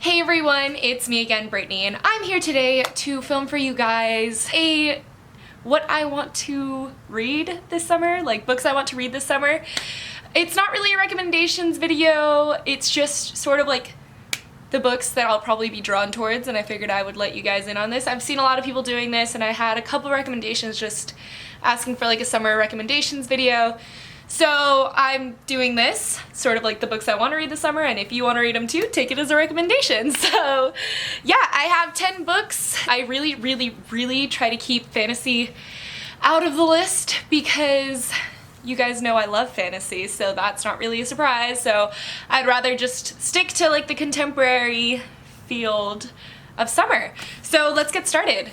Hey everyone, it's me again, Brittany, and I'm here today to film for you guys what I want to read this summer, like books I want to read this summer. It's not really a recommendations video, it's just sort of like the books that I'll probably be drawn towards, and I figured I would let you guys in on this. I've seen a lot of people doing this, and I had a couple recommendations just asking for like a summer recommendations video. So I'm doing this, sort of like the books I want to read this summer, and if you want to read them too, take it as a recommendation. So yeah, I have 10 books. I really try to keep fantasy out of the list because you guys know I love fantasy, so that's not really a surprise. So I'd rather just stick to like the contemporary field of summer. So let's get started.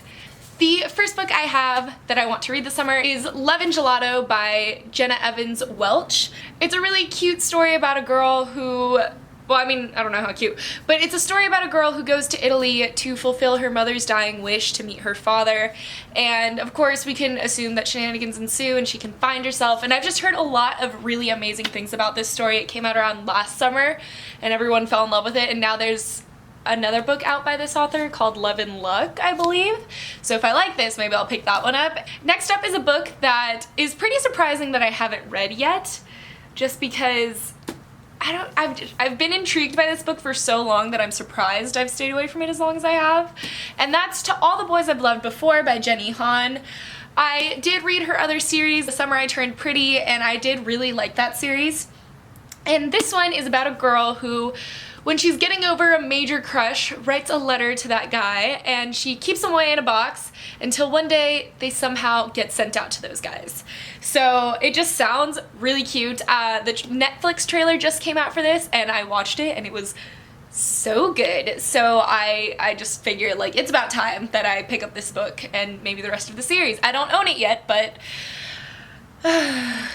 The first book I have that I want to read this summer is Leaven, Gelato by Jenna Welch. It's a really cute story about a girl who, well, I mean, I don't know how cute, but it's a story about a girl who goes to Italy to fulfill her mother's dying wish to meet her father. And of course we can assume that shenanigans ensue and she can find herself. And I've just heard a lot of really amazing things about this story. It came out around last summer and everyone fell in love with it, and now there's another book out by this author called Love and Luck, I believe. So if I like this, maybe I'll pick that one up. Next up is a book that is pretty surprising that I haven't read yet, just because I've been intrigued by this book for so long that I'm surprised I've stayed away from it as long as I have. And that's To All the Boys I've Loved Before by Jenny Han. I did read her other series, The Summer I Turned Pretty, and I did really like that series. And this one is about a girl who, when she's getting over a major crush, writes a letter to that guy, and she keeps them away in a box until one day they somehow get sent out to those guys. So it just sounds really cute. The Netflix trailer just came out for this, and I watched it, and it was so good. So I just figured, like, it's about time that I pick up this book and maybe the rest of the series. I don't own it yet, but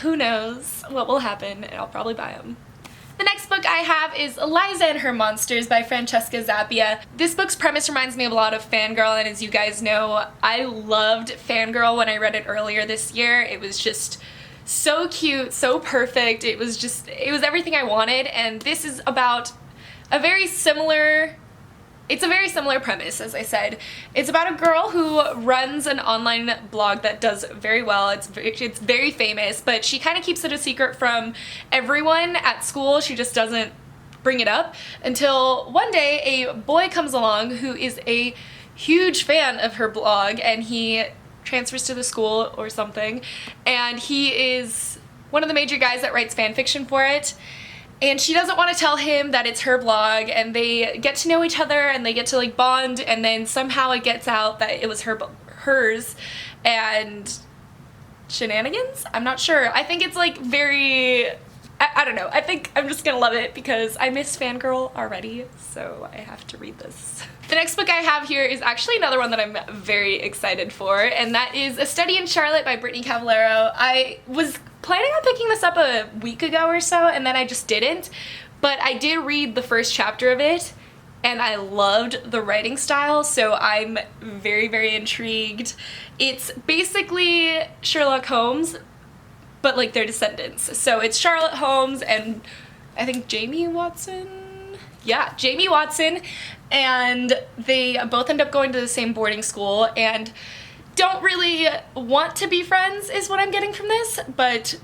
who knows what will happen, and I'll probably buy them. The next book I have is Eliza and Her Monsters by Francesca Apia. This book's premise reminds me of a lot of Fangirl, and as you guys know, I loved Fangirl when I read it earlier this year. It was just so cute, so perfect. It was everything I wanted, and this is about a very similar premise, as I said. It's about a girl who runs an online blog that does very well. It's very famous, but she kind of keeps it a secret from everyone at school. She just doesn't bring it up until one day a boy comes along who is a huge fan of her blog, and he transfers to the school or something, and he is one of the major guys that writes fan fiction for it. And she doesn't want to tell him that it's her blog, and they get to know each other and they get to like bond, and then somehow it gets out that it was hers, and shenanigans? I'm not sure. I think it's like very, I don't know. I think I'm just gonna love it because I miss Fangirl already, so I have to read this. The next book I have here is actually another one that I'm very excited for, and that is A Study in Charlotte by Brittany Cavallaro. I was planning on picking this up a week ago or so, and then I just didn't, but I did read the first chapter of it, and I loved the writing style, so I'm very intrigued. It's basically Sherlock Holmes, but like their descendants. So it's Sherlock Holmes and I think Jamie Watson? Yeah, Jamie Watson, and they both end up going to the same boarding school and don't really want to be friends is what I'm getting from this, but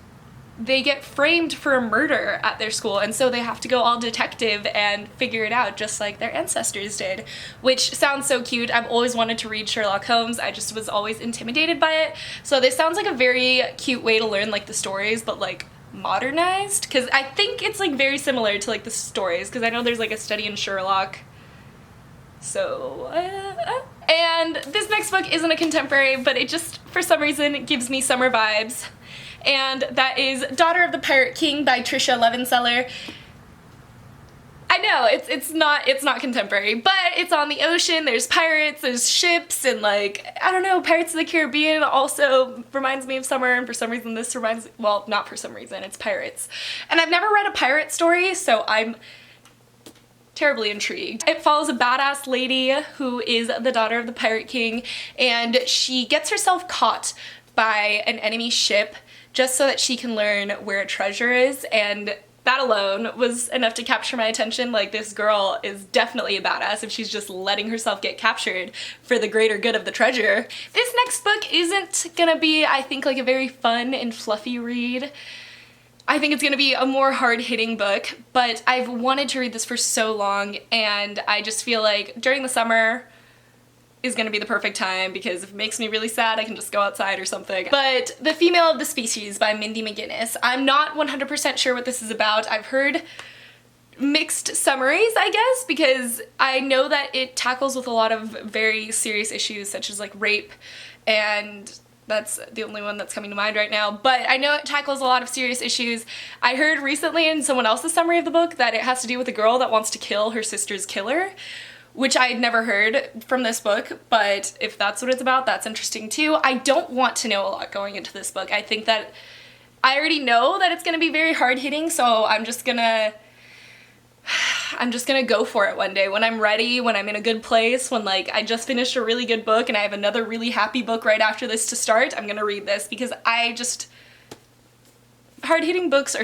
they get framed for a murder at their school, and so they have to go all detective and figure it out just like their ancestors did, which sounds so cute. I've always wanted to read Sherlock Holmes. I just was always intimidated by it. So this sounds like a very cute way to learn like the stories, but like modernized, because I think it's like very similar to like the stories, because I know there's like A Study in Sherlock. So and this next book isn't a contemporary, but it just for some reason gives me summer vibes, and that is Daughter of the Pirate King by Tricia Levenseller. I know it's not contemporary, but it's on the ocean, there's pirates, there's ships, and like, I don't know, Pirates of the Caribbean also reminds me of summer, and for some reason this reminds, well, not for some reason, it's pirates. And I've never read a pirate story, so I'm terribly intrigued. It follows a badass lady who is the daughter of the Pirate King, and she gets herself caught by an enemy ship just so that she can learn where a treasure is, and that alone was enough to capture my attention. Like, this girl is definitely a badass if she's just letting herself get captured for the greater good of the treasure. This next book isn't gonna be, I think, like a very fun and fluffy read. I think it's gonna be a more hard-hitting book, but I've wanted to read this for so long, and I just feel like during the summer is gonna be the perfect time, because if it makes me really sad, I can just go outside or something. But The Female of the Species by Mindy Mcginnis. I'm not 100% sure what this is about. I've heard mixed summaries, I guess, because I know that it tackles with a lot of very serious issues such as like rape, and that's the only one that's coming to mind right now, but I know it tackles a lot of serious issues. I heard recently in someone else's summary of the book that it has to do with a girl that wants to kill her sister's killer, which I had never heard from this book, but if that's what it's about, that's interesting too. I don't want to know a lot going into this book. I think that I already know that it's gonna be very hard-hitting, so I'm just gonna go for it one day when I'm ready, when I'm in a good place, when like I just finished a really good book and I have another really happy book right after this to start. I'm gonna read this because hard-hitting books are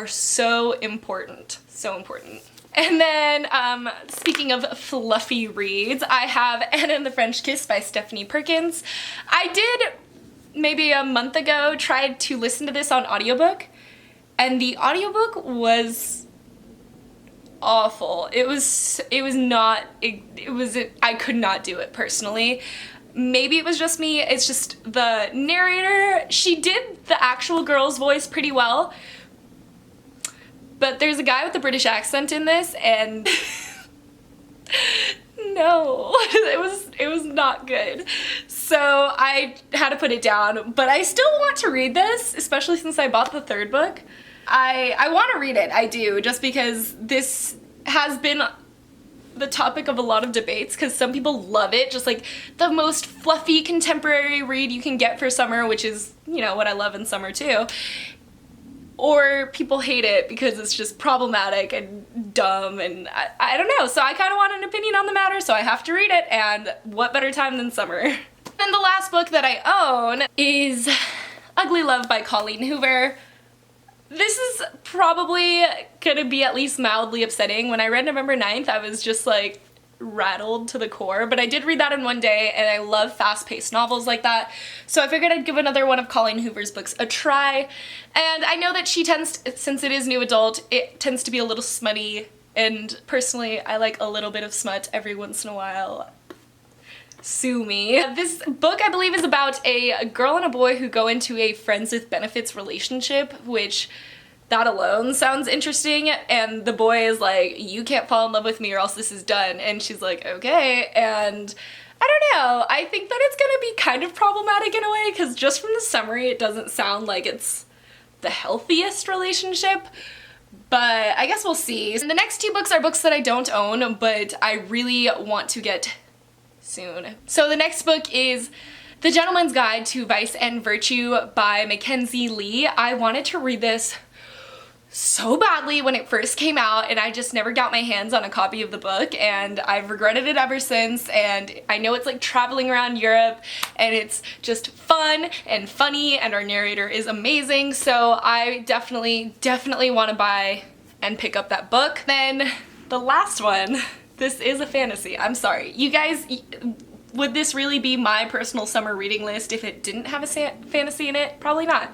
so important, so important. And then, speaking of fluffy reads, I have Anna and the French Kiss by Stephanie Perkins. I did, maybe a month ago, tried to listen to this on audiobook, and the audiobook was awful. I could not do it personally. Maybe it was just me, it's just the narrator, she did the actual girl's voice pretty well, but there's a guy with a British accent in this, and no, it was not good. So I had to put it down, but I still want to read this, especially since I bought the third book. I want to read it, I do, just because this has been the topic of a lot of debates, because some people love it, just like the most fluffy contemporary read you can get for summer, which is, you know, what I love in summer too. Or people hate it because it's just problematic and dumb, and I don't know, so I kind of want an opinion on the matter, so I have to read it, and what better time than summer. And the last book that I own is Ugly Love by Colleen Hoover. This is probably gonna be at least mildly upsetting. When I read November 9th, I was just like rattled to the core, but I did read that in one day, and I love fast-paced novels like that, so I figured I'd give another one of Colleen Hoover's books a try. And I know that she tends, since it is new adult, it tends to be a little smutty, and personally I like a little bit of smut every once in a while. Sue me. This book, I believe, is about a girl and a boy who go into a friends with benefits relationship, which that alone sounds interesting, and the boy is like, you can't fall in love with me or else this is done, and she's like, okay, and I don't know, I think that it's gonna be kind of problematic in a way, because just from the summary it doesn't sound like it's the healthiest relationship, but I guess we'll see. And the next two books are books that I don't own, but I really want to get soon. So the next book is The Gentleman's Guide to Vice and Virtue by Mackenzie Lee. I wanted to read this so badly when it first came out, and I just never got my hands on a copy of the book, and I've regretted it ever since. And I know it's like traveling around Europe, and it's just fun and funny, and our narrator is amazing, so I definitely want to buy and pick up that book. Then the last one, this is a fantasy. I'm sorry. You guys, would this really be my personal summer reading list if it didn't have a fantasy in it? Probably not.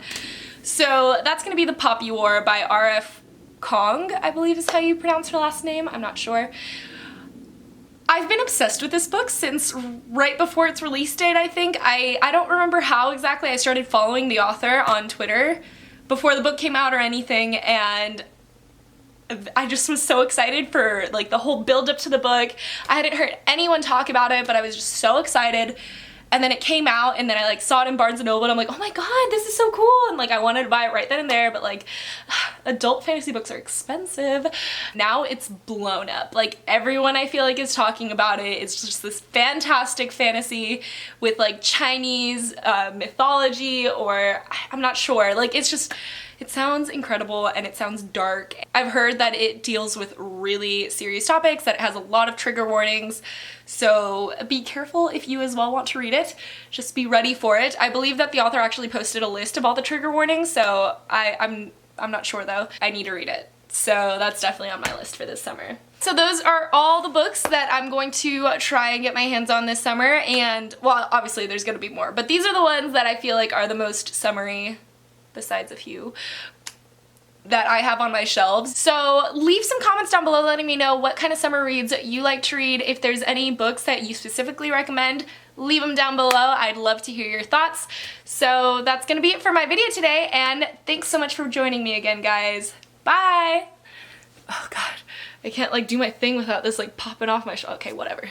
So that's gonna be The Poppy War by R.F. Kong, I believe is how you pronounce her last name, I'm not sure. I've been obsessed with this book since right before its release date, I think. I don't remember how exactly I started following the author on Twitter before the book came out or anything, and I just was so excited for like the whole build up to the book. I hadn't heard anyone talk about it, but I was just so excited. And then it came out, and then I like saw it in Barnes & Noble, and I'm like, oh my god, this is so cool, and like I wanted to buy it right then and there, but like adult fantasy books are expensive. Now it's blown up. Like everyone I feel like is talking about it. It's just this fantastic fantasy with like Chinese mythology, or I'm not sure, like it's just, it sounds incredible and it sounds dark. I've heard that it deals with really serious topics, that it has a lot of trigger warnings, so be careful if you as well want to read it. Just be ready for it. I believe that the author actually posted a list of all the trigger warnings, so I'm not sure though. I need to read it. So that's definitely on my list for this summer. So those are all the books that I'm going to try and get my hands on this summer, and, well, obviously there's going to be more, but these are the ones that I feel like are the most summery, besides a few, that I have on my shelves. So leave some comments down below letting me know what kind of summer reads you like to read. If there's any books that you specifically recommend, leave them down below. I'd love to hear your thoughts. So that's gonna be it for my video today, and thanks so much for joining me again, guys. Bye! Oh god, I can't like do my thing without this like popping off my shoulder. Okay, whatever.